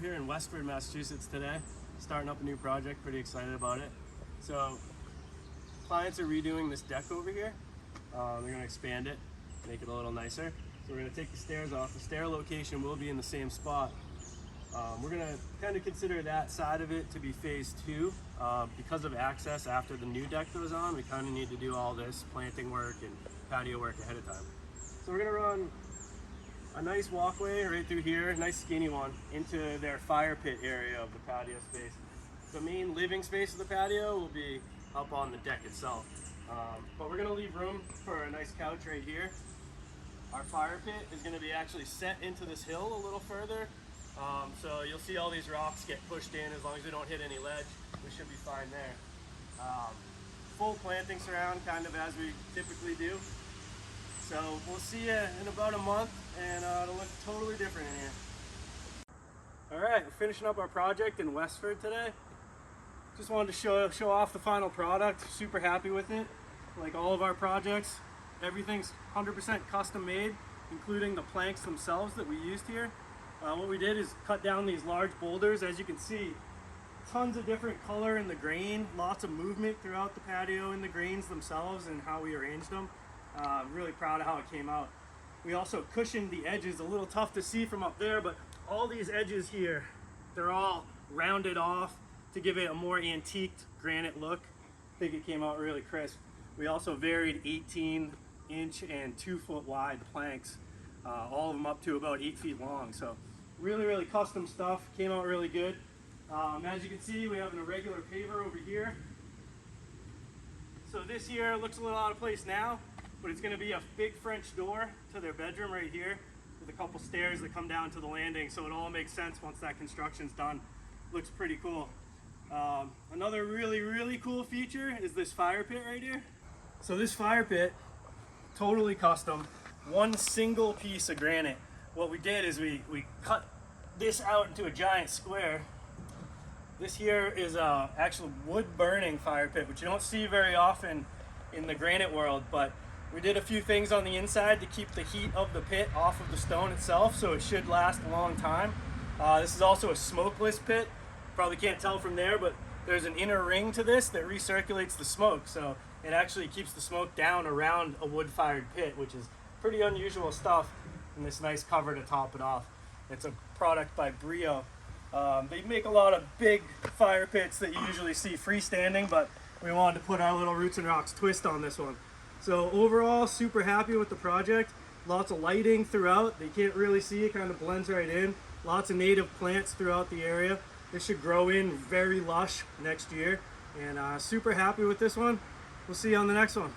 here in Westford, Massachusetts today, starting up a new project, pretty excited about it. So clients are redoing this deck over here. They're going to expand it, make it a little nicer. So we're going to take the stairs off. The stair location will be in the same spot. We're going to kind of consider that side of it to be phase 2. Because of access after the new deck goes on, we kind of need to do all this planting work and patio work ahead of time. So we're going to run a nice walkway right through here, a nice skinny one, into their fire pit area of the patio space. The main living space of the patio will be up on the deck itself. But we're going to leave room for a nice couch right here. Our fire pit is going to be actually set into this hill a little further. So you'll see all these rocks get pushed in. As long as we don't hit any ledge, we should be fine there. Full planting surround, kind of as we typically do. So we'll see you in about a month, and it'll look totally different in here. All right, we're finishing up our project in Westford today. Just wanted to show off the final product. Super happy with it. Like all of our projects, everything's 100% custom made, including the planks themselves that we used here. What we did is cut down these large boulders. As you can see, tons of different color in the grain, lots of movement throughout the patio in the grains themselves and how we arranged them. Really proud of how it came out. We also cushioned the edges, a little tough to see from up there, but all these edges here, they're all rounded off to give it a more antiqued granite look. I think it came out really crisp. We also varied 18-inch and 2-foot wide planks, all of them up to about 8 feet long. So really custom stuff, came out really good. As you can see, we have an irregular paver over here. So this here looks a little out of place now, but it's going to be a big French door to their bedroom right here with a couple stairs that come down to the landing, so it all makes sense once that construction's done. Looks pretty cool. Another really cool feature is this fire pit right here. So this fire pit, totally custom, one single piece of granite. What we did is we cut this out into a giant square. This here is a actual wood burning fire pit, which you don't see very often in the granite world, but we did a few things on the inside to keep the heat of the pit off of the stone itself, so it should last a long time. This is also a smokeless pit. Probably can't tell from there, but there's an inner ring to this that recirculates the smoke, so it actually keeps the smoke down around a wood-fired pit, which is pretty unusual stuff, and this nice cover to top it off. It's a product by Brio. They make a lot of big fire pits that you usually see freestanding, but we wanted to put our little Roots and Rocks twist on this one. So overall, super happy with the project. Lots of lighting throughout. They can't really see, it kind of blends right in. Lots of native plants throughout the area. This should grow in very lush next year. And super happy with this one. We'll see you on the next one.